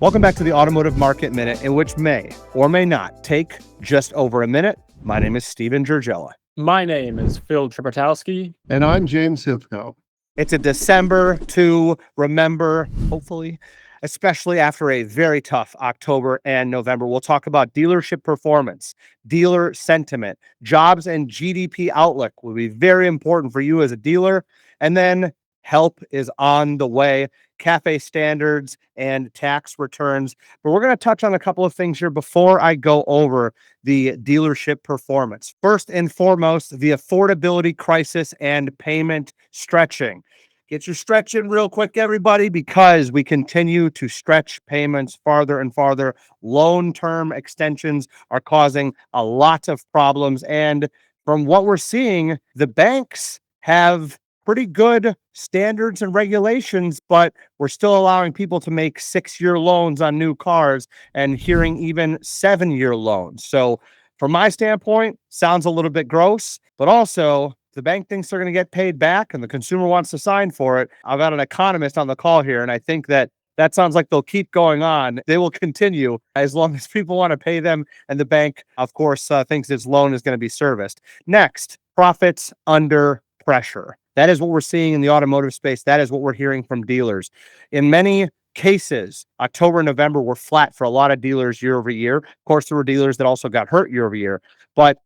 Welcome back to the Automotive Market Minute, in which may or may not take just over a minute. My name is Steven Jurgella. My name is Phil Trzebiatowski. And I'm James Sivco. It's a December to remember, hopefully, especially after a very tough October and November. We'll talk about dealership performance, dealer sentiment, jobs and GDP outlook will be very important for you as a dealer. And then help is on the way. CAFÉ standards and tax returns. But we're going to touch on a couple of things here before I go over the dealership performance. First and foremost, the affordability crisis and payment stretching. Get your stretch in real quick, everybody, because we continue to stretch payments farther and farther. Loan term extensions are causing a lot of problems. And from what we're seeing, the banks have pretty good standards and regulations, but we're still allowing people to make 6-year loans on new cars and hearing even 7-year loans. So from my standpoint, sounds a little bit gross, but also the bank thinks they're going to get paid back and the consumer wants to sign for it. I've got an economist on the call here, and I think that sounds like they'll keep going on. They will continue as long as people want to pay them, and the bank, of course, thinks its loan is going to be serviced. Next, profits under pressure. That is what we're seeing in the automotive space. That is what we're hearing from dealers. In many cases, October and November were flat for a lot of dealers year over year. Of course, there were dealers that also got hurt year over year, but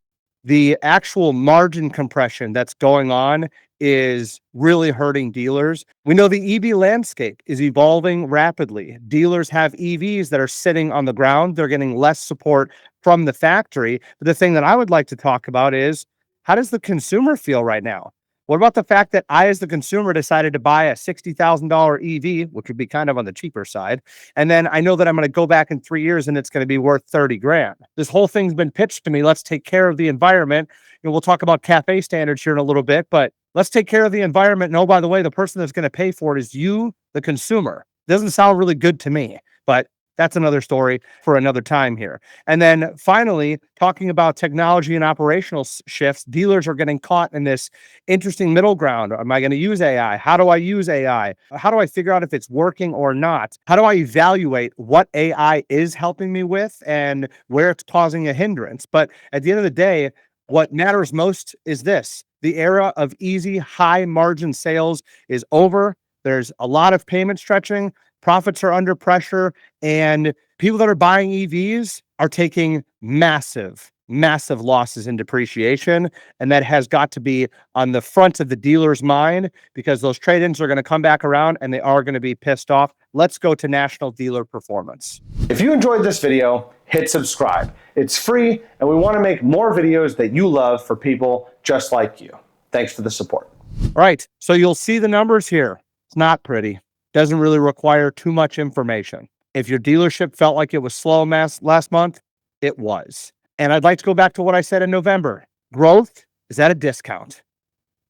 the actual margin compression that's going on is really hurting dealers. We know the EV landscape is evolving rapidly. Dealers have EVs that are sitting on the ground. They're getting less support from the factory. But the thing that I would like to talk about is, how does the consumer feel right now? What about the fact that I, as the consumer, decided to buy a $60,000 EV, which would be kind of on the cheaper side, and then I know that I'm going to go back in 3 years and it's going to be worth 30 grand. This whole thing's been pitched to me. Let's take care of the environment. We'll talk about CAFÉ standards here in a little bit, but let's take care of the environment. And oh, by the way, the person that's going to pay for it is you, the consumer. Doesn't sound really good to me, but that's another story for another time here. And then finally, talking about technology and operational shifts, dealers are getting caught in this interesting middle ground. Am I going to use AI? How do I use AI? How do I figure out if it's working or not? How do I evaluate what AI is helping me with and where it's causing a hindrance? But at the end of the day, what matters most is this: the era of easy, high margin sales is over. There's a lot of payment stretching. Profits are under pressure, and people that are buying EVs are taking massive losses in depreciation. And that has got to be on the front of the dealer's mind, because those trade-ins are going to come back around and they are going to be pissed off. Let's go to national dealer performance. If you enjoyed this video, hit subscribe. It's free, and we want to make more videos that you love for people just like you. Thanks for the support. All right, so you'll see the numbers here. It's not pretty. Doesn't really require too much information. If your dealership felt like it was slow last month, it was. And I'd like to go back to what I said in November. Growth is at a discount.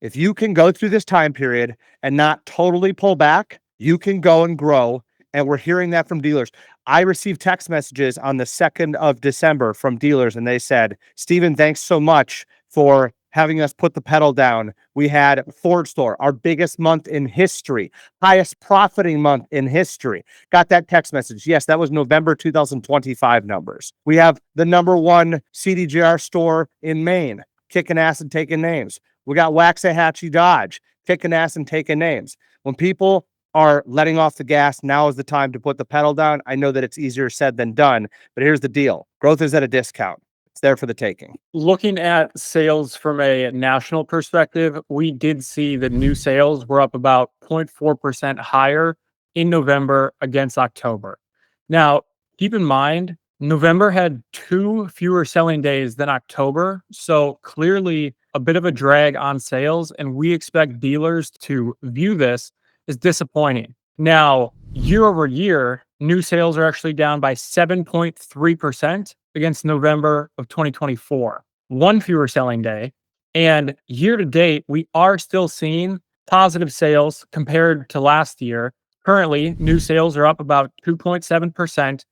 If you can go through this time period and not totally pull back, you can go and grow. And we're hearing that from dealers. I received text messages on the 2nd of December from dealers, and they said, "Steven, thanks so much for having us put the pedal down. We had Ford store, our biggest month in history, highest profiting month in history." Got that text message. Yes, that was November 2025 numbers. We have the #1 CDJR store in Maine, kicking ass and taking names. We got Waxahachie Dodge, kicking ass and taking names. When people are letting off the gas, now is the time to put the pedal down. I know that it's easier said than done, but here's the deal. Growth is at a discount. It's there for the taking. Looking at sales from a national perspective, we did see that new sales were up about 0.4% higher in November against October. Now, keep in mind, November had 2 fewer selling days than October, so clearly a bit of a drag on sales, and we expect dealers to view this as disappointing. Now, year over year, new sales are actually down by 7.3% against November of 2024. 1 fewer selling day. And year to date, we are still seeing positive sales compared to last year. Currently, new sales are up about 2.7%,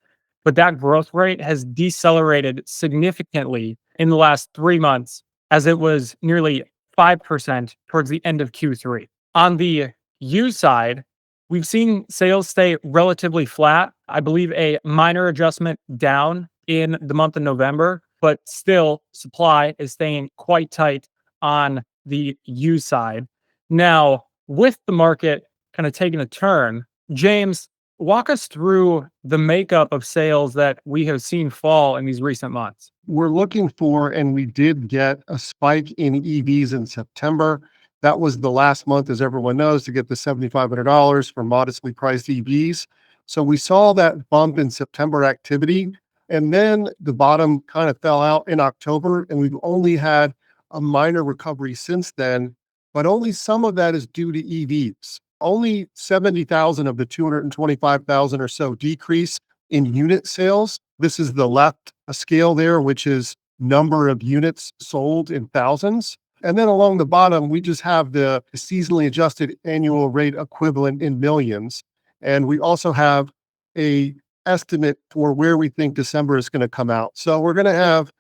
but that growth rate has decelerated significantly in the last 3 months, as it was nearly 5% towards the end of Q3. On the used side, We've seen sales stay relatively flat. I believe a minor adjustment down in the month of November, but still supply is staying quite tight on the used side. Now, with the market kind of taking a turn, James, walk us through the makeup of sales that we have seen fall in these recent months. We're looking for, and we did get a spike in EVs in September. That was the last month, as everyone knows, to get the $7,500 for modestly priced EVs. So we saw that bump in September activity. And then the bottom kind of fell out in October, and we've only had a minor recovery since then, but only some of that is due to EVs. Only 70,000 of the 225,000 or so decrease in unit sales. This is the left scale there, which is number of units sold in thousands. And then along the bottom, we just have the seasonally adjusted annual rate equivalent in millions. And we also have a estimate for where we think December is going to come out. So we're going to have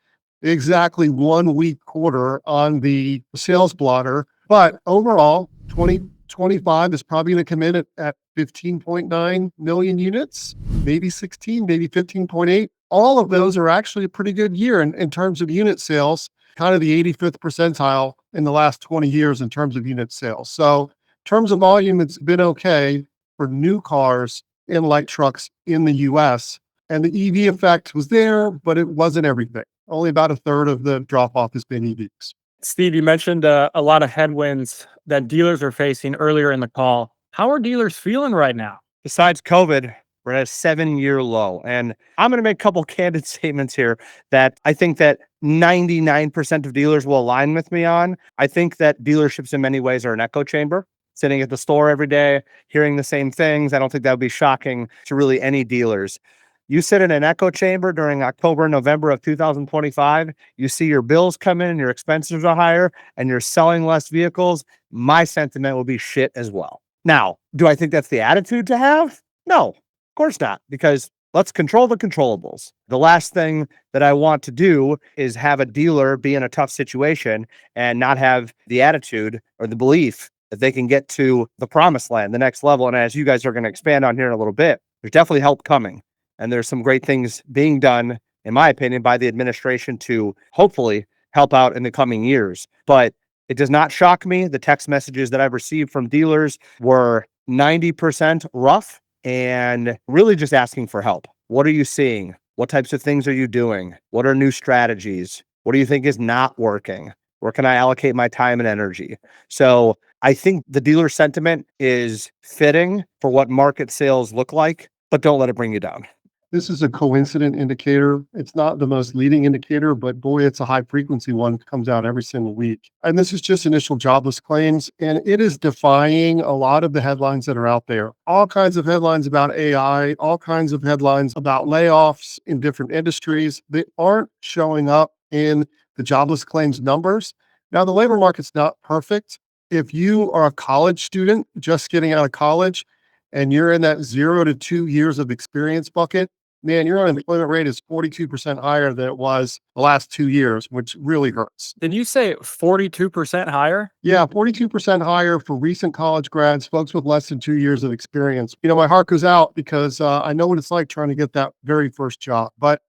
exactly 1 week quarter on the sales blotter. But overall, 2025 is probably going to come in at 15.9 million units, maybe 16, maybe 15.8. All of those are actually a pretty good year in terms of unit sales, kind of the 85th percentile in the last 20 years in terms of unit sales. So in terms of volume, it's been okay for new cars and light trucks in the US. And the EV effect was there, but it wasn't everything. Only about a third of the drop off has been EVs. Steve, you mentioned a lot of headwinds that dealers are facing earlier in the call. How are dealers feeling right now? Besides COVID, we're at a 7-year low. And I'm going to make a couple candid statements here that I think that 99% of dealers will align with me on. I think that dealerships in many ways are an echo chamber, sitting at the store every day, hearing the same things. I don't think that would be shocking to really any dealers. You sit in an echo chamber during October and November of 2025, you see your bills come in, your expenses are higher, and you're selling less vehicles. My sentiment will be shit as well. Now, do I think that's the attitude to have? No, of course not, because let's control the controllables. The last thing that I want to do is have a dealer be in a tough situation and not have the attitude or the belief that they can get to the promised land, the next level. And as you guys are going to expand on here in a little bit, there's definitely help coming. And there's some great things being done, in my opinion, by the administration to hopefully help out in the coming years. But it does not shock me. The text messages that I've received from dealers were 90% rough and really just asking for help. What are you seeing? What types of things are you doing? What are new strategies? What do you think is not working? Where can I allocate my time and energy? So I think the dealer sentiment is fitting for what market sales look like, but don't let it bring you down. This is a coincident indicator. It's not the most leading indicator, but boy, it's a high frequency one. It comes out every single week. And this is just initial jobless claims. And it is defying a lot of the headlines that are out there. All kinds of headlines about AI, all kinds of headlines about layoffs in different industries. They aren't showing up in the jobless claims numbers. Now, the labor market's not perfect. If you are a college student just getting out of college and you're in that 0 to 2 years of experience bucket, man, your unemployment rate is 42% higher than it was the last 2 years, which really hurts. Did you say 42% higher? Yeah, 42% higher for recent college grads, folks with less than 2 years of experience. You know, my heart goes out because I know what it's like trying to get that very first job. But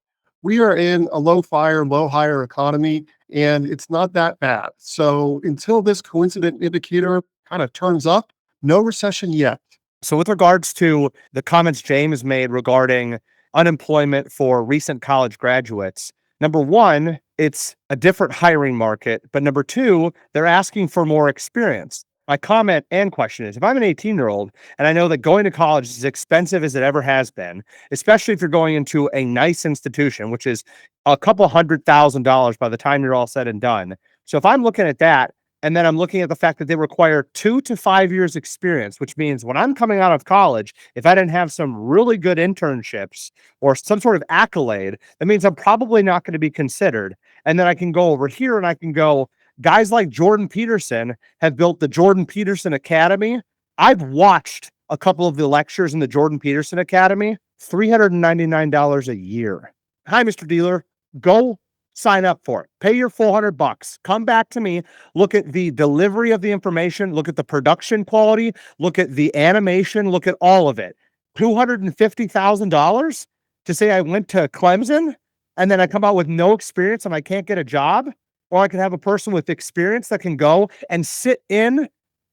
we are in a low fire, low hire economy, and it's not that bad. So until this coincident indicator kind of turns up, no recession yet. So with regards to the comments James made regarding unemployment for recent college graduates, number one, it's a different hiring market. But number two, they're asking for more experience. My comment and question is, if I'm an 18-year-old and I know that going to college is as expensive as it ever has been, especially if you're going into a nice institution, which is a couple $100,000 by the time you're all said and done. So if I'm looking at that, and then I'm looking at the fact that they require 2 to 5 years experience, which means when I'm coming out of college, if I didn't have some really good internships or some sort of accolade, that means I'm probably not going to be considered. And then I can go over here and I can go, guys like Jordan Peterson have built the Jordan Peterson Academy. I've watched a couple of the lectures in the Jordan Peterson Academy, $399 a year. Hi, Mr. Dealer. Go sign up for it. Pay your $400. Come back to me. Look at the delivery of the information. Look at the production quality. Look at the animation. Look at all of it. $250,000 to say I went to Clemson and then I come out with no experience and I can't get a job? Or I can have a person with experience that can go and sit in an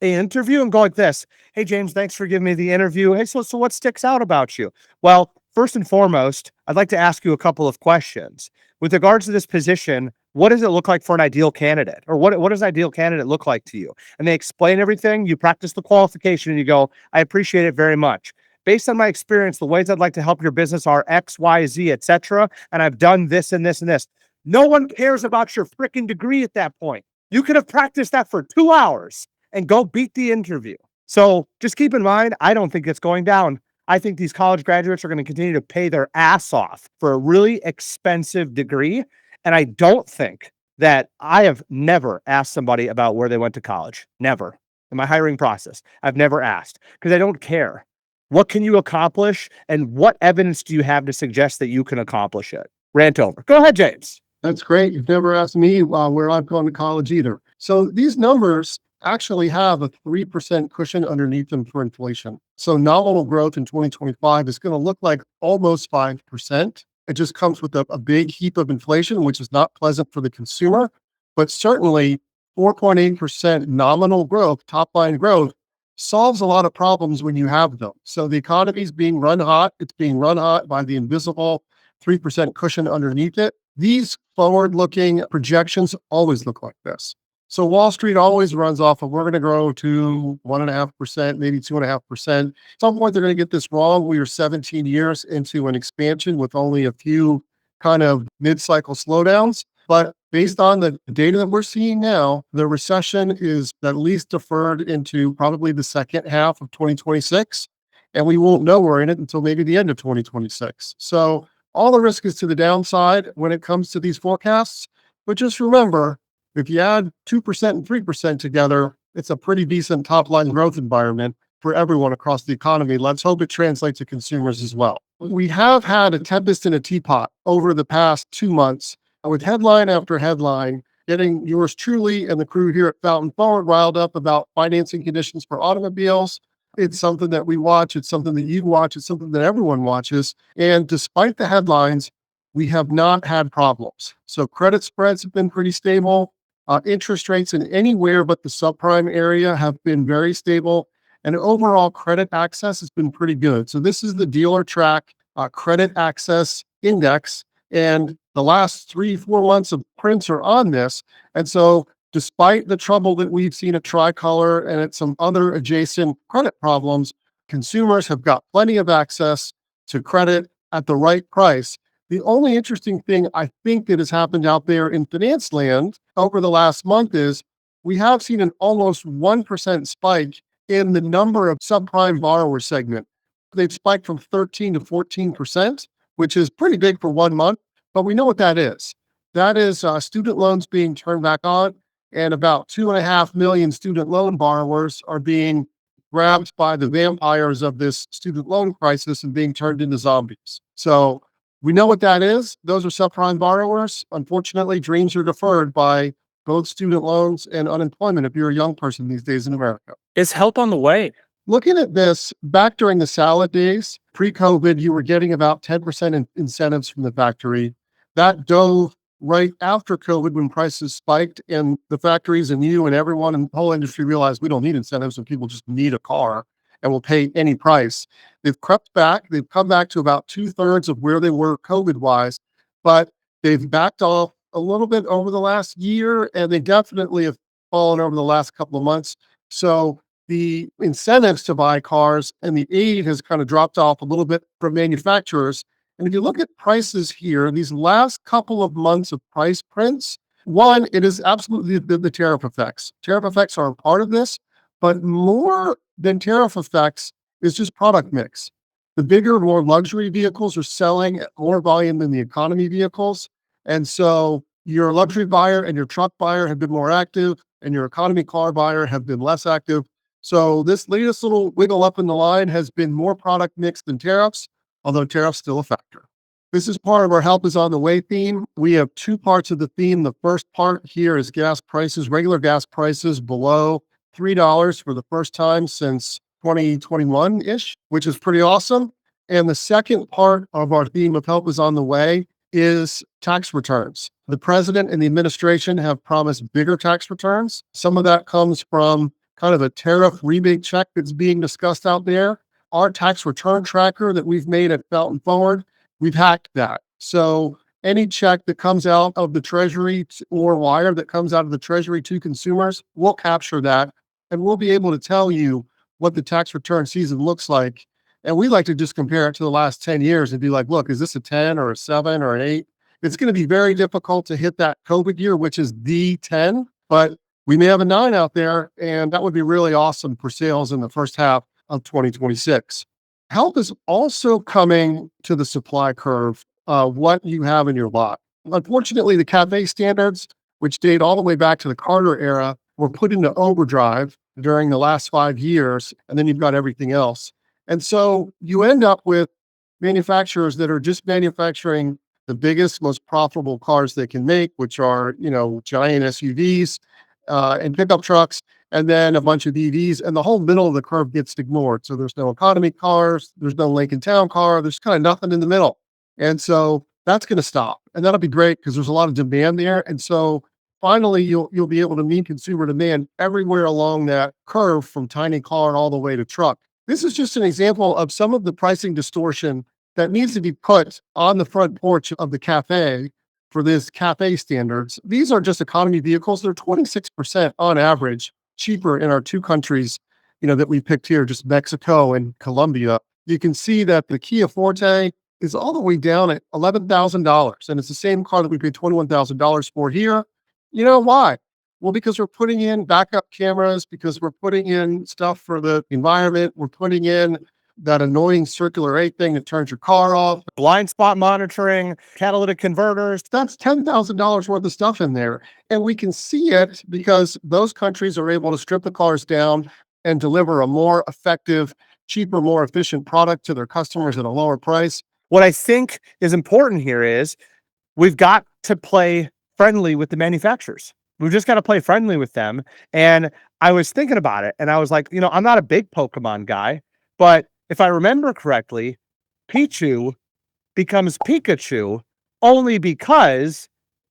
interview and go like this. Hey, James, thanks for giving me the interview. Hey, so what sticks out about you? Well, first and foremost, I'd like to ask you a couple of questions. With regards to this position, what does it look like for an ideal candidate? Or what does an ideal candidate look like to you? And they explain everything. You practice the qualification and you go, I appreciate it very much. Based on my experience, the ways I'd like to help your business are X, Y, Z, etc. And I've done this and this and this. No one cares about your freaking degree at that point. You could have practiced that for 2 hours and go beat the interview. So just keep in mind, I don't think it's going down. I think these college graduates are going to continue to pay their ass off for a really expensive degree. And I don't think that I have never asked somebody about where they went to college. Never. In my hiring process, I've never asked because I don't care. What can you accomplish? And what evidence do you have to suggest that you can accomplish it? Rant over. Go ahead, James. That's great. You've never asked me where I've gone to college either. So these numbers actually have a 3% cushion underneath them for inflation. So nominal growth in 2025 is going to look like almost 5%. It just comes with a big heap of inflation, which is not pleasant for the consumer, but certainly 4.8% nominal growth, top line growth, solves a lot of problems when you have them. So the economy is being run hot. It's being run hot by the invisible 3% cushion underneath it. These forward-looking projections always look like this. So Wall Street always runs off of, we're going to grow to 1.5%, maybe 2.5%. At some point, they're going to get this wrong. We are 17 years into an expansion with only a few kind of mid-cycle slowdowns. But based on the data that we're seeing now, the recession is at least deferred into probably the second half of 2026. And we won't know we're in it until maybe the end of 2026. So all the risk is to the downside when it comes to these forecasts. But just remember, if you add 2% and 3% together, it's a pretty decent top line growth environment for everyone across the economy. Let's hope it translates to consumers as well. We have had a tempest in a teapot over the past 2 months with headline after headline, getting yours truly and the crew here at Fountain Forward riled up about financing conditions for automobiles. It's something that we watch. It's something that you watch. It's something that everyone watches. And despite the headlines, we have not had problems. So credit spreads have been pretty stable. Interest rates in anywhere but the subprime area have been very stable. And overall credit access has been pretty good. So this is the Dealer Track Credit Access Index. And the last 3-4 months of prints are on this. And so despite the trouble that we've seen at Tricolor and at some other adjacent credit problems, consumers have got plenty of access to credit at the right price. The only interesting thing I think that has happened out there in finance land over the last month is we have seen an almost 1% spike in the number of subprime borrower segment. They've spiked from 13 to 14%, which is pretty big for 1 month, but we know what that is. That is student loans being turned back on, and about 2.5 million student loan borrowers are being grabbed by the vampires of this student loan crisis and being turned into zombies. So we know what that is. Those are subprime borrowers. Unfortunately, dreams are deferred by both student loans and unemployment if you're a young person these days in America. Is help on the way? Looking at this, back during the salad days, pre-COVID, you were getting about 10% incentives from the factory. That dove right after COVID when prices spiked and the factories and you and everyone in the whole industry realized we don't need incentives when people just need a car and will pay any price. They've crept back. They've come back to about 2/3 of where they were COVID-wise, but they've backed off a little bit over the last year, and they definitely have fallen over the last couple of months. So the incentives to buy cars and the aid has kind of dropped off a little bit from manufacturers. And if you look at prices here, these last couple of months of price prints, one, it is absolutely the tariff effects. Tariff effects are a part of this, but more than tariff effects is just product mix. The bigger, more luxury vehicles are selling at more volume than the economy vehicles. And so your luxury buyer and your truck buyer have been more active, and your economy car buyer have been less active. So this latest little wiggle up in the line has been more product mix than tariffs, although tariffs still a factor. This is part of our Help is on the Way theme. We have two parts of the theme. The first part here is gas prices, regular gas prices below $3 for the first time since 2021-ish, which is pretty awesome. And the second part of our theme of Help is on the Way is tax returns. The president and the administration have promised bigger tax returns. Some of that comes from kind of a tariff rebate check that's being discussed out there. Our tax return tracker that we've made at Fountain Forward, we've hacked that. So any check that comes out of the Treasury or wire that comes out of the Treasury to consumers, we'll capture that and we'll be able to tell you what the tax return season looks like. And we like to just compare it to the last 10 years and be like, look, is this a 10 or a 7 or an 8? It's going to be very difficult to hit that COVID year, which is the 10, but we may have a 9 out there, and that would be really awesome for sales in the first half of 2026. Help is also coming to the supply curve, what you have in your lot. Unfortunately, the CAFÉ standards, which date all the way back to the Carter era, were put into overdrive during the last 5 years, and then you've got everything else. And so you end up with manufacturers that are just manufacturing the biggest, most profitable cars they can make, which are, giant SUVs and pickup trucks, and then a bunch of EVs, and the whole middle of the curve gets ignored. So there's no economy cars, there's no Lincoln Town car, there's kind of nothing in the middle. And so that's going to stop. And that'll be great because there's a lot of demand there. And so finally, you'll be able to meet consumer demand everywhere along that curve from tiny car all the way to truck. This is just an example of some of the pricing distortion that needs to be put on the front porch of the CAFÉ for this CAFÉ standards. These are just economy vehicles. They're 26% on average cheaper in our two countries, that we picked here, just Mexico and Colombia. You can see that the Kia Forte is all the way down at $11,000. And it's the same car that we paid $21,000 for here. You know why? Well, because we're putting in backup cameras, because we're putting in stuff for the environment. We're putting in that annoying circular 8 thing that turns your car off. Blind spot monitoring, catalytic converters. That's $10,000 worth of stuff in there. And we can see it because those countries are able to strip the cars down and deliver a more effective, cheaper, more efficient product to their customers at a lower price. What I think is important here is we've got to play friendly with the manufacturers. We've just got to play friendly with them. And I was thinking about it and I was like, I'm not a big Pokemon guy, but if I remember correctly, Pichu becomes Pikachu only because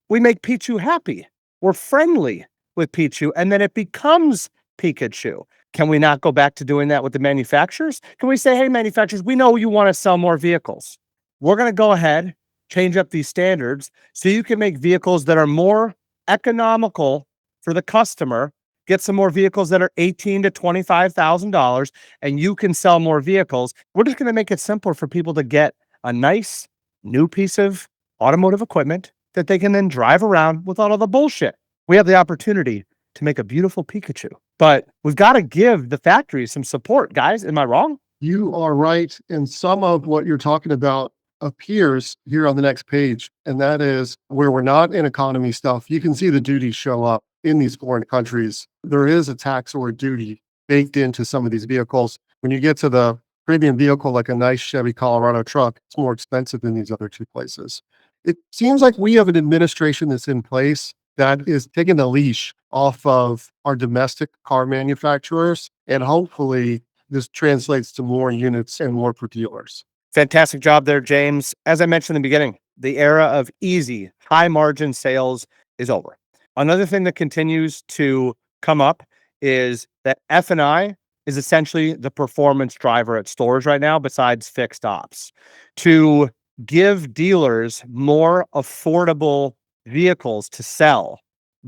we make Pichu happy. We're friendly with Pichu and then it becomes Pikachu. Can we not go back to doing that with the manufacturers? Can we say, hey, manufacturers, we know you want to sell more vehicles. We're going to go ahead, change up these standards so you can make vehicles that are more economical for the customer, get some more vehicles that are $18,000 to $25,000, and you can sell more vehicles. We're just going to make it simpler for people to get a nice new piece of automotive equipment that they can then drive around without all the bullshit. We have the opportunity to make a beautiful Pikachu, but we've got to give the factories some support, guys. Am I wrong? You are right. And some of what you're talking about appears here on the next page. And that is where we're not in economy stuff. You can see the duties show up in these foreign countries. There is a tax or a duty baked into some of these vehicles. When you get to the premium vehicle, like a nice Chevy Colorado truck, it's more expensive than these other two places. It seems like we have an administration that's in place that is taking the leash off of our domestic car manufacturers. And hopefully this translates to more units and more for dealers. Fantastic job there, James. As I mentioned in the beginning, the era of easy, high margin sales is over. Another thing that continues to come up is that F&I is essentially the performance driver at stores right now, besides fixed ops. To give dealers more affordable vehicles to sell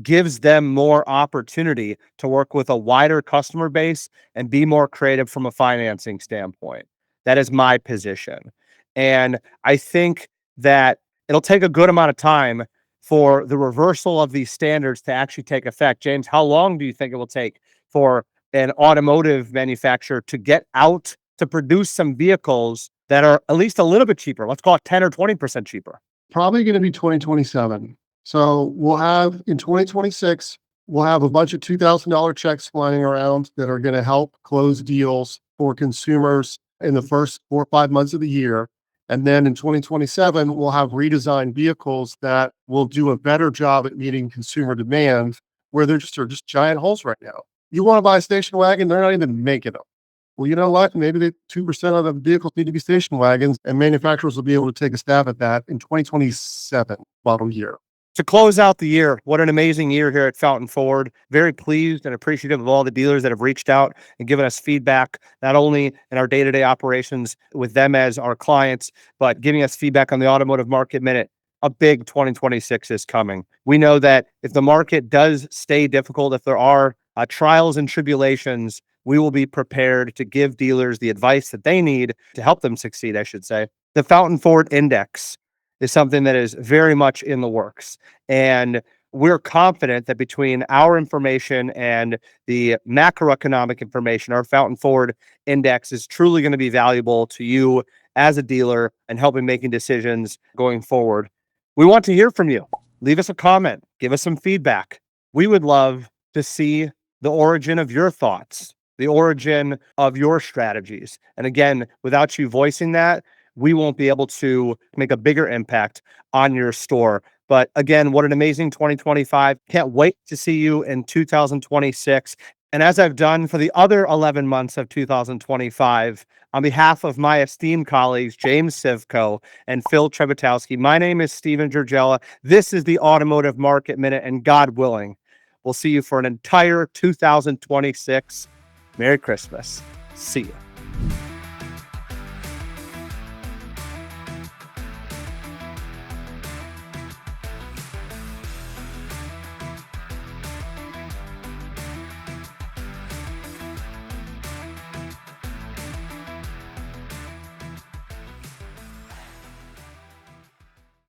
gives them more opportunity to work with a wider customer base and be more creative from a financing standpoint. That is my position. And I think that it'll take a good amount of time for the reversal of these standards to actually take effect. James, how long do you think it will take for an automotive manufacturer to get out to produce some vehicles that are at least a little bit cheaper? Let's call it 10 or 20% cheaper. Probably going to be 2027. So we'll have in 2026, we'll have a bunch of $2,000 checks flying around that are going to help close deals for consumers in the first 4 or 5 months of the year. And then in 2027, we'll have redesigned vehicles that will do a better job at meeting consumer demand, where there just are just giant holes right now. You want to buy a station wagon, they're not even making them. Well, you know what? Maybe the 2% of the vehicles need to be station wagons, and manufacturers will be able to take a stab at that in 2027 model year. To close out the year, what an amazing year here at Fountain Ford. Very pleased and appreciative of all the dealers that have reached out and given us feedback, not only in our day-to-day operations with them as our clients, but giving us feedback on the Automotive Market Minute. A big 2026 is coming. We know that if the market does stay difficult, if there are trials and tribulations, we will be prepared to give dealers the advice that they need to help them succeed, I should say. The Fountain Ford Index is something that is very much in the works. And we're confident that between our information and the macroeconomic information, our Fountain Ford Index is truly going to be valuable to you as a dealer and helping making decisions going forward. We want to hear from you. Leave us a comment. Give us some feedback. We would love to see the origin of your thoughts, the origin of your strategies. And again, without you voicing that, we won't be able to make a bigger impact on your store. But again, what an amazing 2025. Can't wait to see you in 2026. And as I've done for the other 11 months of 2025, on behalf of my esteemed colleagues, James Sivco and Phil Trzebiatowski, my name is Stephen Jurgella. This is the Automotive Market Minute, and God willing, we'll see you for an entire 2026. Merry Christmas. See you.